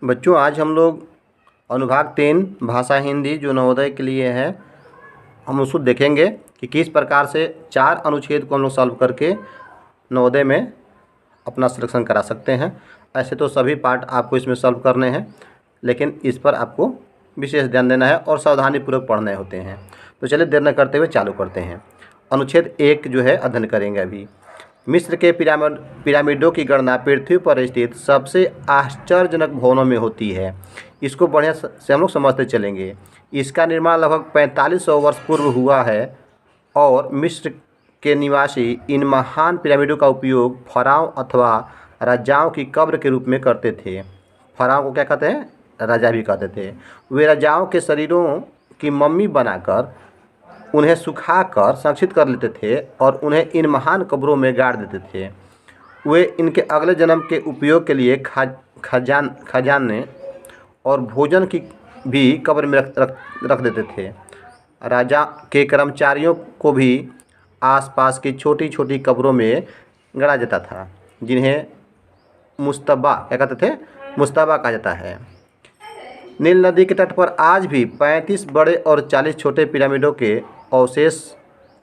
बच्चों, आज हम लोग अनुभाग 3 भाषा हिंदी जो नवोदय के लिए है, हम उसको देखेंगे कि किस प्रकार से 4 अनुच्छेद को हम लोग सॉल्व करके नवोदय में अपना सिलेक्शन करा सकते हैं। ऐसे तो सभी पार्ट आपको इसमें सॉल्व करने हैं, लेकिन इस पर आपको विशेष ध्यान देना है और सावधानीपूर्वक पढ़ने होते हैं। तो चलिए देर न करते हुए चालू करते हैं। अनुच्छेद 1 जो है अध्ययन करेंगे अभी। मिस्र के पिरामिडों की गणना पृथ्वी पर स्थित सबसे आश्चर्यजनक भवनों में होती है। इसको बढ़िया से हम लोग समझते चलेंगे। इसका निर्माण लगभग 4500 वर्ष पूर्व हुआ है और मिस्र के निवासी इन महान पिरामिडों का उपयोग फराओं अथवा राजाओं की कब्र के रूप में करते थे। फराओं को क्या कहते हैं? राजा भी कहते थे। वे राजाओं के शरीरों की मम्मी बनाकर उन्हें सुखाकर संरक्षित कर लेते थे और उन्हें इन महान कब्रों में गाड़ देते थे। वे इनके अगले जन्म के उपयोग के लिए खजाने और भोजन की भी कब्र में रख देते थे। राजा के कर्मचारियों को भी आसपास की छोटी छोटी कब्रों में गड़ा जाता था, जिन्हें मुस्तबा क्या कहते थे? मुस्तबा कहा जाता है। नील नदी के तट पर आज भी 35 बड़े और 40 छोटे पिरामिडों के अवशेष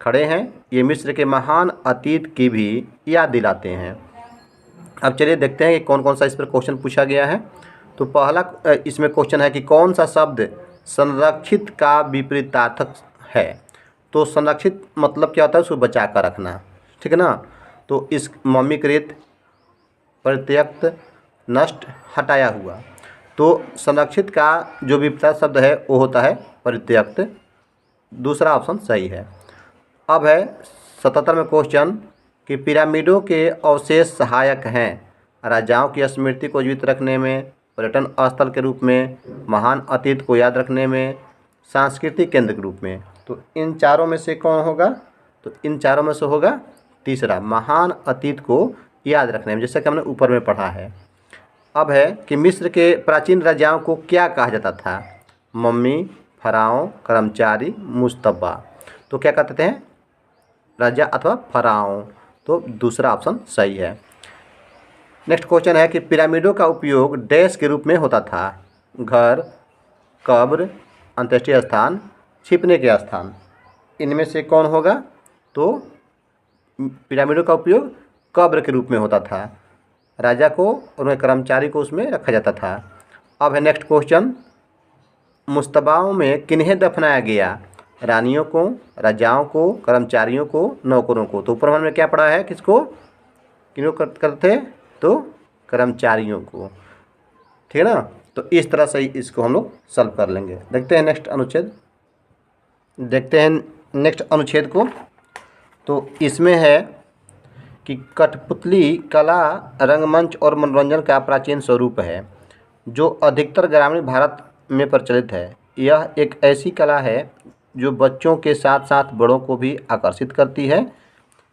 खड़े हैं। ये मिस्र के महान अतीत की भी याद दिलाते हैं। अब चलिए देखते हैं कि कौन कौन सा इस पर क्वेश्चन पूछा गया है। तो पहला इसमें क्वेश्चन है कि कौन सा शब्द संरक्षित का विपरीतार्थक है। तो संरक्षित मतलब क्या होता है? उसको बचा कर रखना, ठीक है ना। तो इस मम्मीकृत, परित्यक्त, नष्ट, हटाया हुआ। तो संरक्षित का जो विपरीत शब्द है वो होता है परित्यक्त। दूसरा ऑप्शन सही है। अब है 77वें क्वेश्चन कि पिरामिडों के अवशेष सहायक हैं राजाओं की स्मृति को जीवित रखने में, पर्यटन स्थल के रूप में, महान अतीत को याद रखने में, सांस्कृतिक केंद्र के रूप में। तो इन चारों में से कौन होगा? तो इन चारों में से होगा तीसरा, महान अतीत को याद रखने में, जैसा कि हमने ऊपर में पढ़ा है। अब है कि मिस्र के प्राचीन राजाओं को क्या कहा जाता था? मम्मी, फराओं, कर्मचारी, मुस्तबा। तो क्या कहते हैं? राजा अथवा फराओं। तो दूसरा ऑप्शन सही है। नेक्स्ट क्वेश्चन है कि पिरामिडों का उपयोग डैश के रूप में होता था? घर, कब्र, अंत्येष्टि स्थान, छिपने के स्थान। इनमें से कौन होगा? तो पिरामिडों का उपयोग कब्र के रूप में होता था। राजा को और उनके कर्मचारी को उसमें रखा जाता था। अब है नेक्स्ट क्वेश्चन, मुस्तबाओं में किन्हें दफनाया गया? रानियों को, राजाओं को, कर्मचारियों को, नौकरों को। तो ऊपर में क्या पढ़ा है? किसको किनको करते? तो कर्मचारियों को, ठीक है ना। तो इस तरह से इसको हम लोग सॉल्व कर लेंगे। देखते हैं नेक्स्ट अनुच्छेद। देखते हैं नेक्स्ट अनुच्छेद को। तो इसमें है कि कठपुतली कला रंगमंच और मनोरंजन का प्राचीन स्वरूप है जो अधिकतर ग्रामीण भारत में प्रचलित है। यह एक ऐसी कला है जो बच्चों के साथ साथ बड़ों को भी आकर्षित करती है।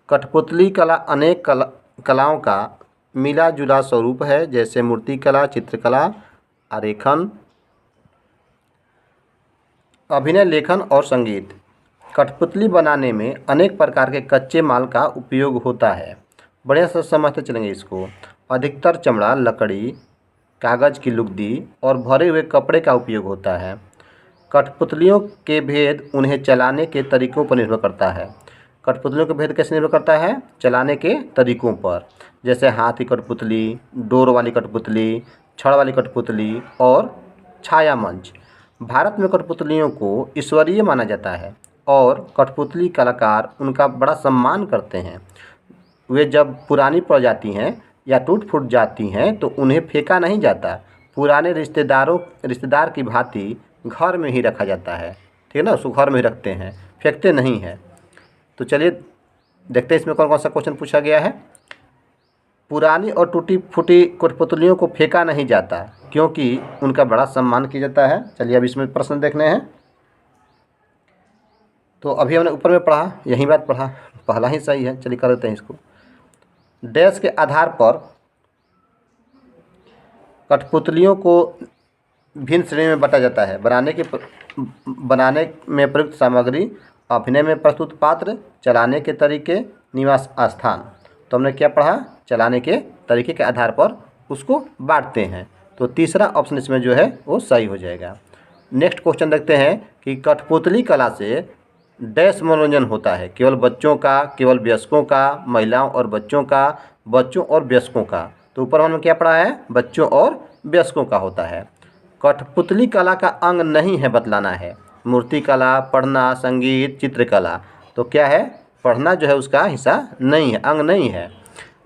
कठपुतली कला अनेक कलाओं का मिला जुला स्वरूप है, जैसे मूर्तिकला, चित्रकला, आरेखन, अभिनय, लेखन और संगीत। कठपुतली बनाने में अनेक प्रकार के कच्चे माल का उपयोग होता है। बढ़िया से समझते चलेंगे इसको। अधिकतर चमड़ा, लकड़ी, कागज़ की लुगदी और भरे हुए कपड़े का उपयोग होता है। कठपुतलियों के भेद उन्हें चलाने के तरीकों पर निर्भर करता है। कठपुतलियों के भेद कैसे निर्भर करता है? चलाने के तरीकों पर, जैसे हाथ की कठपुतली, डोर वाली कठपुतली, छड़ वाली कठपुतली और छाया मंच। भारत में कठपुतलियों को ईश्वरीय माना जाता है और कठपुतली कलाकार उनका बड़ा सम्मान करते हैं। वे जब पुरानी पड़ जाती हैं या टूट फूट जाती हैं तो उन्हें फेंका नहीं जाता, पुराने रिश्तेदार की भांति घर में ही रखा जाता है, ठीक है ना। उसको घर में ही रखते हैं, फेंकते नहीं हैं। तो चलिए देखते हैं इसमें कौन कौन सा क्वेश्चन पूछा गया है। पुरानी और टूटी फूटी कठपुतलियों को फेंका नहीं जाता क्योंकि उनका बड़ा सम्मान किया जाता है। चलिए अब इसमें प्रश्न देखने हैं। तो अभी हमने ऊपर में पढ़ा, यही बात पढ़ा, पहला ही सही है। चलिए कर देते हैं इसको। डैश के आधार पर कठपुतलियों को भिन्न श्रेणी में बांटा जाता है। बनाने में प्रयुक्त सामग्री, अभिनय में प्रस्तुत पात्र, चलाने के तरीके, निवास स्थान। तो हमने क्या पढ़ा? चलाने के तरीके के आधार पर उसको बांटते हैं। तो तीसरा ऑप्शन इसमें जो है वो सही हो जाएगा। नेक्स्ट क्वेश्चन देखते हैं कि कठपुतली कला से डैश मनोरंजन होता है, केवल बच्चों का, केवल वयस्कों का, महिलाओं और बच्चों का, बच्चों और वयस्कों का। तो ऊपर हमने क्या पढ़ा है, बच्चों और वयस्कों का होता है। कठपुतली कला का अंग नहीं है बतलाना है, मूर्ति कला, पढ़ना, संगीत, चित्रकला। तो क्या है, पढ़ना जो है उसका हिस्सा नहीं है, अंग नहीं है।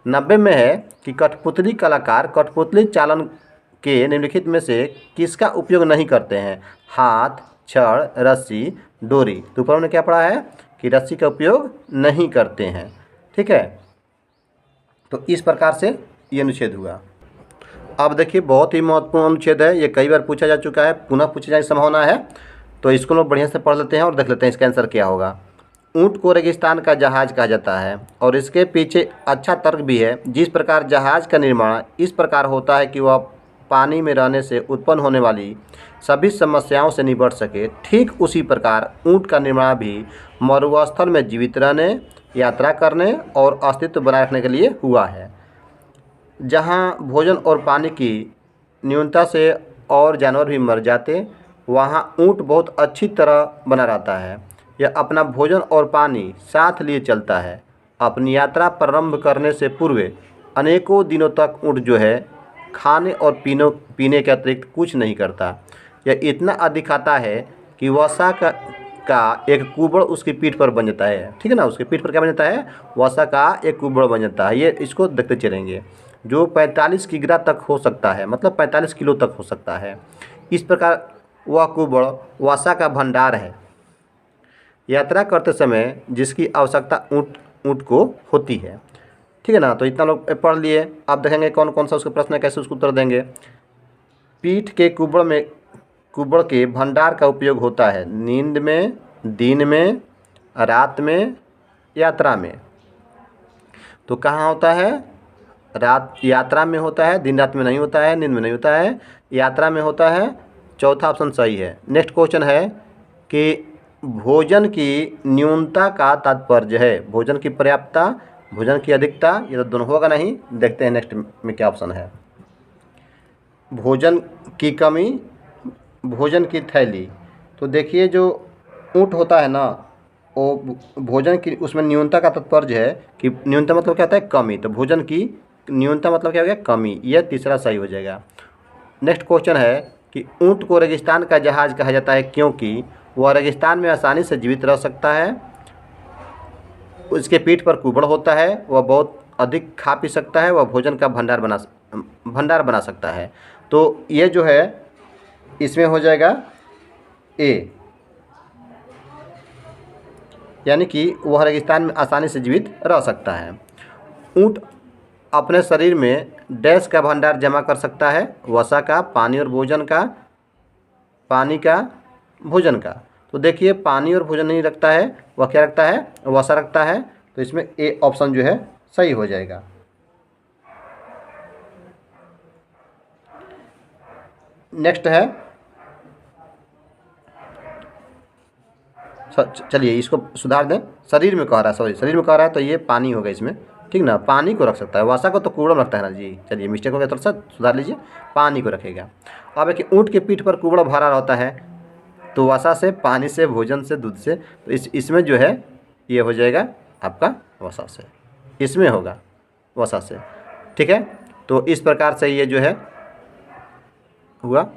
90 में है कि कठपुतली कलाकार कठपुतली चालन के निम्नलिखित में से किसका उपयोग नहीं करते हैं, हाथ, छड़, रस्सी, डोरी। तो ऊपर हमने क्या पढ़ा है कि रस्सी का उपयोग नहीं करते हैं। ठीक है, तो इस प्रकार से ये अनुच्छेद हुआ। अब देखिए बहुत ही महत्वपूर्ण अनुच्छेद है, ये कई बार पूछा जा चुका है, पुनः पूछे जाने की संभावना है, तो इसको लोग बढ़िया से पढ़ लेते हैं और देख लेते हैं इसका आंसर क्या होगा। ऊँट को रेगिस्तान का जहाज कहा जाता है और इसके पीछे अच्छा तर्क भी है। जिस प्रकार जहाज का निर्माण इस प्रकार होता है कि वह पानी में रहने से उत्पन्न होने वाली सभी समस्याओं से निपट सके, ठीक उसी प्रकार ऊँट का निर्माण भी मरुस्थल में जीवित रहने, यात्रा करने और अस्तित्व बनाए रखने के लिए हुआ है। जहाँ भोजन और पानी की न्यूनता से और जानवर भी मर जाते, वहाँ ऊँट बहुत अच्छी तरह बना रहता है। यह अपना भोजन और पानी साथ लिए चलता है। अपनी यात्रा प्रारंभ करने से पूर्व अनेकों दिनों तक ऊँट जो है खाने और पीने के अतिरिक्त कुछ नहीं करता। यह इतना अधिक खाता है कि वसा का एक कुबड़ उसकी पीठ पर बन जाता है। ठीक है ना, उसकी पीठ पर क्या बन जाता है, वसा का एक कुबड़ बन जाता है। ये इसको देखते चलेंगे, जो 45 किग्रा तक हो सकता है, मतलब 45 किलो तक हो सकता है। इस प्रकार वह कुबड़ वसा का भंडार है। यात्रा करते समय जिसकी आवश्यकता ऊँट को होती है। ठीक है ना, तो इतना लोग पढ़ लिए। अब देखेंगे कौन कौन सा उसका प्रश्न है, कैसे उसको उत्तर देंगे। पीठ के कुबड़ के भंडार का उपयोग होता है नींद में, दिन में, रात में, यात्रा में। तो कहाँ होता है, यात्रा में होता है, दिन रात में नहीं होता है, नींद में नहीं होता है, यात्रा में होता है। चौथा ऑप्शन सही है। नेक्स्ट क्वेश्चन है कि भोजन की न्यूनता का तात्पर्य है भोजन की पर्याप्तता, भोजन की अधिकता। ये तो दोनों होगा नहीं, देखते हैं नेक्स्ट में क्या ऑप्शन है। भोजन की कमी, भोजन की थैली। तो देखिए जो ऊँट होता है ना, वो भोजन की उसमें न्यूनता का तात्पर्य है कि न्यूनता मतलब क्या होता है, कमी। तो भोजन की न्यूनता मतलब क्या हो गया, कमी। यह तीसरा सही हो जाएगा। नेक्स्ट क्वेश्चन है कि ऊँट को रेगिस्तान का जहाज कहा जाता है क्योंकि वह रेगिस्तान में आसानी से जीवित रह सकता है, उसके पीठ पर कुबड़ होता है, वह बहुत अधिक खा पी सकता है, वह भोजन का भंडार बना सकता है। तो ये जो है इसमें हो जाएगा ए, यानी कि वह रेगिस्तान में आसानी से जीवित रह सकता है। ऊँट अपने शरीर में डैश का भंडार जमा कर सकता है, वसा का, पानी और भोजन का, पानी का, भोजन का। तो देखिए पानी और भोजन नहीं रखता है, वह क्या रखता है, वसा रखता है। तो इसमें ए ऑप्शन जो है सही हो जाएगा। नेक्स्ट है, चलिए इसको सुधार दें। शरीर में कह रहा है, सॉरी शरीर में कह रहा है, तो ये पानी होगा इसमें। ठीक ना, पानी को रख सकता है, वसा को तो कुबड़ में रखता है ना जी। चलिए मिस्टेक हो गया, थोड़ा सा सुधार लीजिए, पानी को रखेगा। अब है कि ऊँट के पीठ पर कुबड़ भरा रहता है, तो वसा से, पानी से, भोजन से, दूध से। तो इसमें जो है ये हो जाएगा आपका वसा से, इसमें होगा वसा से। ठीक है, तो इस प्रकार से ये जो है हुआ।